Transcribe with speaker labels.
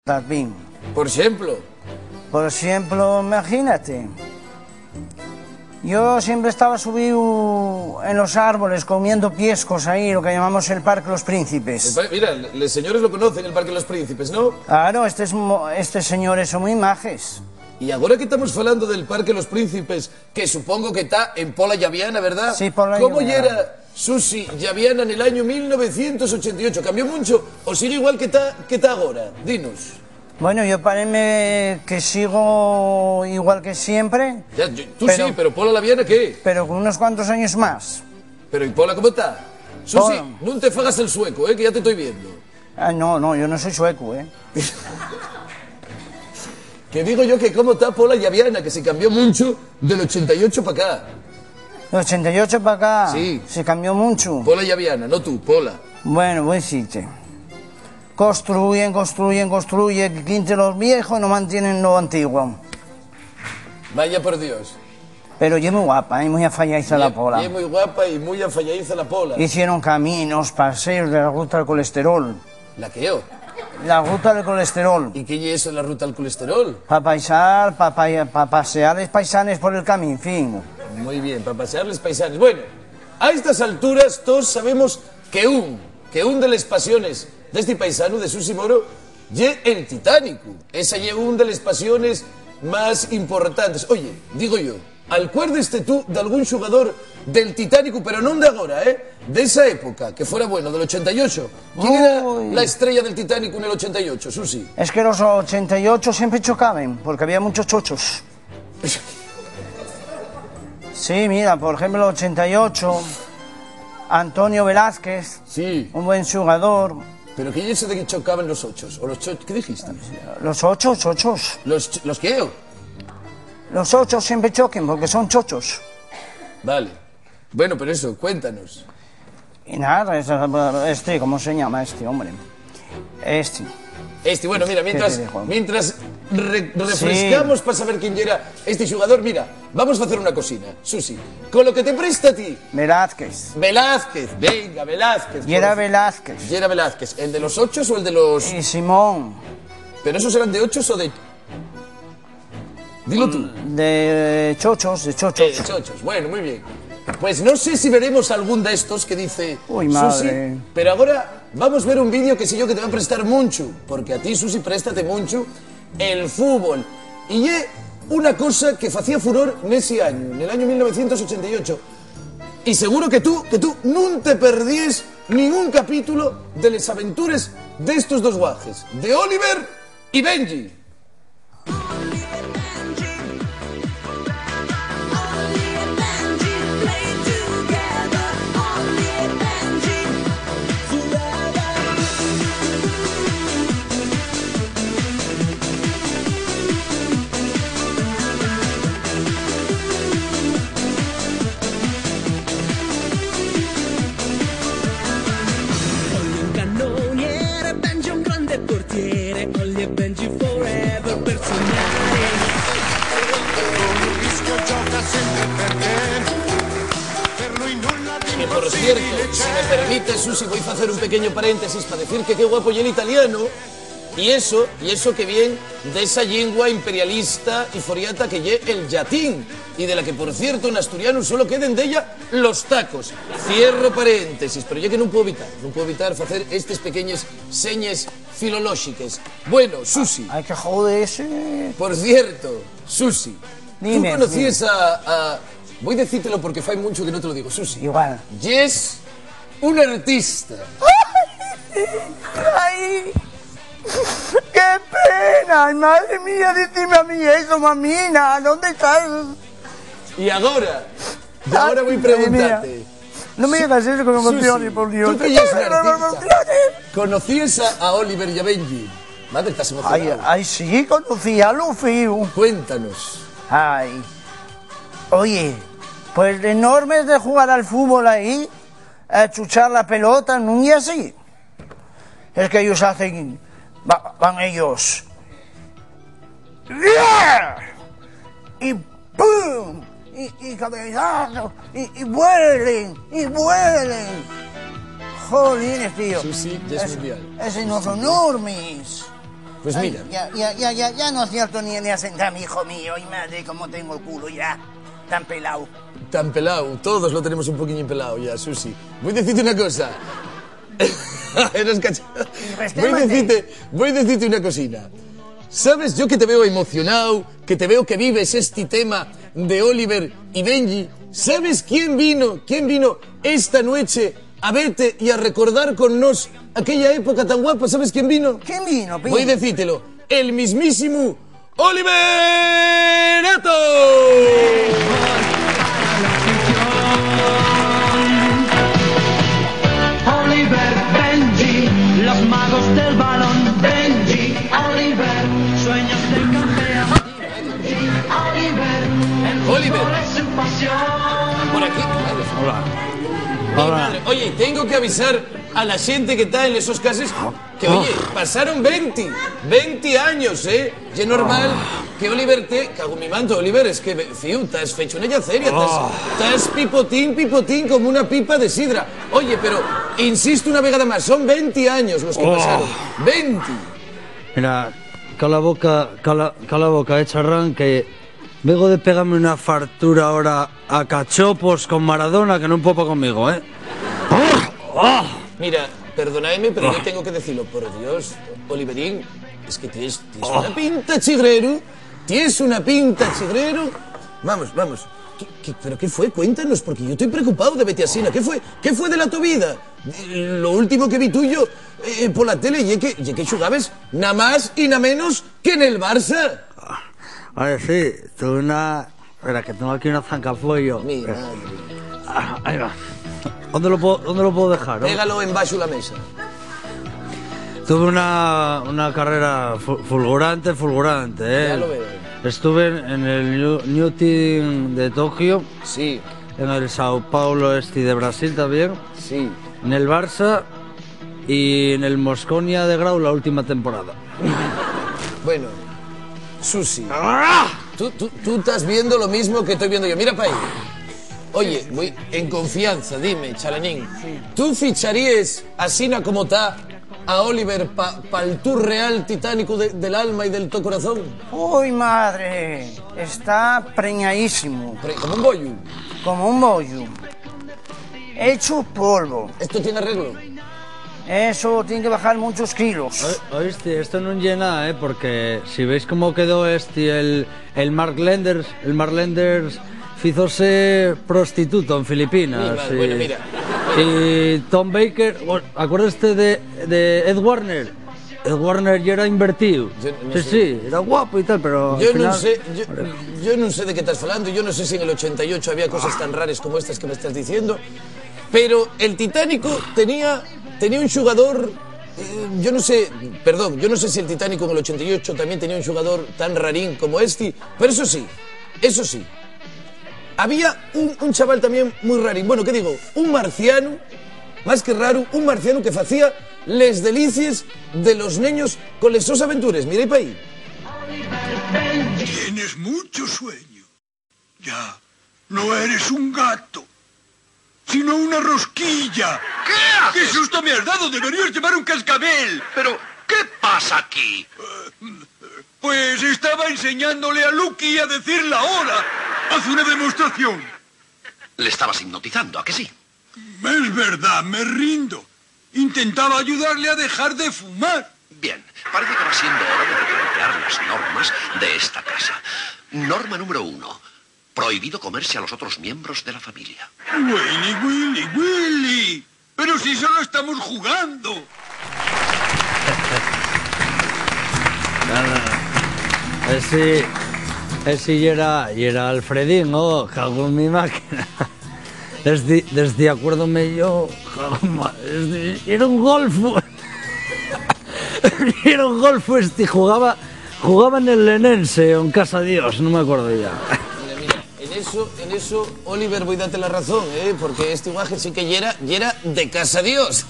Speaker 1: También.
Speaker 2: Por ejemplo.
Speaker 1: Por ejemplo, imagínate. Yo siempre estaba subido en los árboles comiendo piescos ahí, lo que llamamos el Parque Los Príncipes.
Speaker 2: Mira, los señores lo conocen, el Parque Los Príncipes, ¿no?
Speaker 1: Claro, estos señores son muy majes.
Speaker 2: Y ahora que estamos hablando del Parque Los Príncipes, que supongo que está en Pola Llaviana, ¿verdad?
Speaker 1: Sí, Pola
Speaker 2: ¿Cómo
Speaker 1: Llaviana.
Speaker 2: era Susi Llaviana en el año 1988? ¿Cambió mucho o sigue igual que está ahora? Dinos.
Speaker 1: Bueno, yo parece que sigo igual que siempre.
Speaker 2: Ya, sí, pero Pola Llaviana, ¿qué?
Speaker 1: Pero con unos cuantos años más.
Speaker 2: Pero ¿y Pola cómo está? Susi,
Speaker 1: Pola.
Speaker 2: no te fagas el sueco, que ya te estoy viendo.
Speaker 1: Ah, no, yo no soy sueco,
Speaker 2: Que digo yo que cómo está Pola Llaviana, que se cambió mucho del 88 para acá.
Speaker 1: Del 88 para acá.
Speaker 2: Sí.
Speaker 1: Se cambió mucho.
Speaker 2: Pola Llaviana, no tú, Pola.
Speaker 1: Bueno, voy a decirte. Construyen, que quinten los viejos y no mantienen lo antiguo.
Speaker 2: Vaya por Dios.
Speaker 1: Pero yo muy guapa, muy afalladiza la Pola.
Speaker 2: Y es muy guapa y muy afalladiza la Pola.
Speaker 1: Hicieron caminos, paseos de la ruta del colesterol.
Speaker 2: ¿La que yo?
Speaker 1: La ruta del colesterol.
Speaker 2: ¿Y qué es eso, la ruta al colesterol?
Speaker 1: Para pasear los paisanes por el camino, en fin.
Speaker 2: Muy bien, para pasearles paisanes. Bueno, a estas alturas todos sabemos que un de las pasiones de este paisano, de Susi Moro, ye el Titánico. Esa ye un de las pasiones más importantes. Oye, digo yo, acuérdeste tú de algún jugador del Titánico, pero no de ahora, de esa época, que fuera bueno, del 88. ¿Quién era la estrella del Titánico en el 88, Susi?
Speaker 1: Es que los 88 siempre chocaban, porque había muchos chochos. Sí, mira, por ejemplo, el 88, Antonio Velázquez,
Speaker 2: Sí.
Speaker 1: un buen jugador.
Speaker 2: ¿Pero qué es eso de que chocaban los ochos? ¿O los ¿Qué dijiste?
Speaker 1: Los ochos.
Speaker 2: ¿Los qué?
Speaker 1: Los ochos siempre choquen, porque son chochos.
Speaker 2: Vale. Bueno, pero eso, cuéntanos.
Speaker 1: Y nada, ¿cómo se llama este hombre?
Speaker 2: Bueno, mira,
Speaker 1: te digo?
Speaker 2: mientras refrescamos para saber quién era este jugador, mira, vamos a hacer una cocina, Susi. Con lo que te presta a ti.
Speaker 1: Velázquez.
Speaker 2: Velázquez, venga, Velázquez.
Speaker 1: Y era Velázquez.
Speaker 2: Y era Velázquez. ¿El de los ochos o el de los...?
Speaker 1: Y Simón.
Speaker 2: ¿Pero esos eran de ochos o de...? Dilo tú.
Speaker 1: De chochos.
Speaker 2: De chochos, bueno, muy bien. Pues no sé si veremos algún de estos que dice
Speaker 1: Uy, madre.
Speaker 2: Susi, pero ahora vamos a ver un vídeo que sé yo que te va a prestar mucho, porque a ti, Susi, préstate mucho el fútbol. Y es una cosa que hacía furor en ese año, en el año 1988. Y seguro que tú no te perdíes ningún capítulo de las aventuras de estos dos guajes, de Oliver y Benji.
Speaker 3: Ollie e Benji forever per sognare. Con un rischio gioca sempre per lui nulla di
Speaker 2: Que por cierto, si me permite, Susi, voy a hacer un pequeño paréntesis para decir que qué guapo y el italiano. Y eso que viene de esa lengua imperialista y foriata que lle el latín, y de la que, por cierto, en asturiano solo queden de ella los tacos. Cierro paréntesis, pero ya que no puedo evitar hacer estas pequeñas señas filológicas. Bueno, Susi.
Speaker 1: Hay que joderse.
Speaker 2: Por cierto, Susi,
Speaker 1: Dime,
Speaker 2: ¿tú conocías a... Voy a decírtelo porque fue mucho que no te lo digo, Susi.
Speaker 1: Igual.
Speaker 2: Yes, un artista.
Speaker 1: ¡Ay! ¡Qué pena! Ay, madre mía, dime a mí eso, mamina. ¿Dónde estás?
Speaker 2: Y ahora voy a preguntarte.
Speaker 1: No me digas eso que me emocione, por Dios.
Speaker 2: ¿Tú que eres un artista? ¿Conocías a Oliver y a Benji? Madre, estás emocionado.
Speaker 1: Ay, sí, conocí a Luffy.
Speaker 2: Cuéntanos.
Speaker 1: Ay. Oye, pues enormes de jugar al fútbol ahí, a chuchar la pelota, no y así. Es que ellos hacen... Van ellos... ¡Yeah! Y ¡pum! Y cabezazo, y vuelen, Jolines, tío.
Speaker 2: Susi, ya es mundial.
Speaker 1: Esos no son enormes.
Speaker 2: Pues
Speaker 1: Ay,
Speaker 2: mira.
Speaker 1: ya no es cierto ni a sentarme, hijo mío. Y madre, cómo tengo el culo ya. Tan pelado.
Speaker 2: Tan pelado, todos lo tenemos un poquillo pelado ya, Susi. Voy a decirte una cosa. Eres voy a decirte una cosina. ¿Sabes? Yo que te veo emocionado, que te veo que vives este tema de Oliver y Benji. ¿Sabes quién vino esta noche a verte y a recordar con nos aquella época tan guapa? ¿Sabes quién vino?
Speaker 1: ¿Quién vino, Pin?
Speaker 2: Voy a decírtelo. El mismísimo Oliverato.
Speaker 3: Oliver, Benji, los magos del balón. Benji, Oliver, sueños del campeón. Benji, Oliver, el
Speaker 2: Oliver.
Speaker 3: fútbol es su pasión.
Speaker 2: Por aquí.
Speaker 4: Hola.
Speaker 2: Mi
Speaker 4: Hola.
Speaker 2: madre. Oye, tengo que avisar a la gente que está en esos casos que, oye, pasaron 20 años, ¿eh? Y es normal que Oliver te... Cago en mi manto, Oliver, es que, fiu, t'has fecho una ya seria, t'has pipotín como una pipa de sidra. Oye, pero, insisto una vegada más, son 20 años los que pasaron. 20.
Speaker 4: Mira, cala boca, charrán, que vengo de pegarme una fartura ahora a cachopos con Maradona que no popa conmigo, ¿eh?
Speaker 2: Mira, perdonadme, pero yo tengo que decirlo, por Dios, Oliverín, es que tienes una pinta chigrero, tienes una pinta chigrero. Vamos. ¿Pero qué fue? Cuéntanos, porque yo estoy preocupado de vete así. ¿Qué fue de la tu vida? Lo último que vi tuyo por la tele y que jugabas nada más y nada menos que en el Barça.
Speaker 4: A ver, sí, tuve una... Espera, que tengo aquí una zancafollo.
Speaker 2: Mi madre.
Speaker 4: Ahí va. ¿Dónde lo puedo dejar?
Speaker 2: Pégalo en bajo la mesa.
Speaker 4: Tuve una carrera fulgurante, ¿eh?
Speaker 2: Ya lo veo.
Speaker 4: Estuve en el New Team de Tokio,
Speaker 2: Sí,
Speaker 4: en el Sao Paulo de Brasil también,
Speaker 2: sí.
Speaker 4: en el Barça y en el Mosconia de Grau la última temporada.
Speaker 2: Bueno, Susi, tú estás viendo lo mismo que estoy viendo yo. Mira para ahí. Oye, voy en confianza, dime, chalanín. ¿Tú ficharías así como está a Oliver para el tour real titánico del alma y del tu corazón?
Speaker 1: Uy, madre, está preñadísimo,
Speaker 2: Como un bollo.
Speaker 1: como un bollo. Hecho polvo.
Speaker 2: ¿Esto tiene arreglo?
Speaker 1: Eso tiene que bajar muchos kilos.
Speaker 4: Oíste, esto no llena, porque si veis cómo quedó el Mark Lenders fízose prostituto en Filipinas.
Speaker 2: Mira, bueno, mira.
Speaker 4: Y Tom Baker, acuérdate de Ed Warner. Ed Warner ya era invertido.
Speaker 2: Yo no sé.
Speaker 4: Sí, era guapo y tal, pero al
Speaker 2: Yo
Speaker 4: final...
Speaker 2: no sé, yo no sé de qué estás hablando, yo no sé si en el 88 había cosas tan raras como estas que me estás diciendo, pero el Titánico tenía un jugador, yo no sé si el Titánico en el 88 también tenía un jugador tan rarín como este, pero eso sí, había un chaval también muy rarín, bueno, ¿qué digo? Un marciano, más que raro, un marciano que hacía les delicias de los niños con les sus aventuras, mirad para ahí.
Speaker 5: Tienes mucho sueño. Ya, no eres un gato, sino una rosquilla.
Speaker 6: ¿Qué haces?
Speaker 5: ¡Qué susto me has dado! ¡Deberías llevar un cascabel!
Speaker 6: Pero, ¿qué pasa aquí?
Speaker 5: Pues estaba enseñándole a Lucky a decir la hora. Haz una demostración.
Speaker 6: Le estabas hipnotizando, ¿a que sí?
Speaker 5: Es verdad, me rindo. Intentaba ayudarle a dejar de fumar.
Speaker 6: Bien, parece que va siendo hora de replantear las normas de esta casa. Norma número 1. Prohibido comerse a los otros miembros de la familia.
Speaker 5: Willy. Pero si solo estamos jugando.
Speaker 4: Ese ya era Alfredín, ¿no? Cago en mi máquina. Desde acuérdome yo, era un golfo. Era un golfo jugaba en el Lenense o en Casa Dios, no me acuerdo ya.
Speaker 2: Mira, en eso, Oliver, voy a darte la razón, porque este guaje sí que yera de Casa Dios.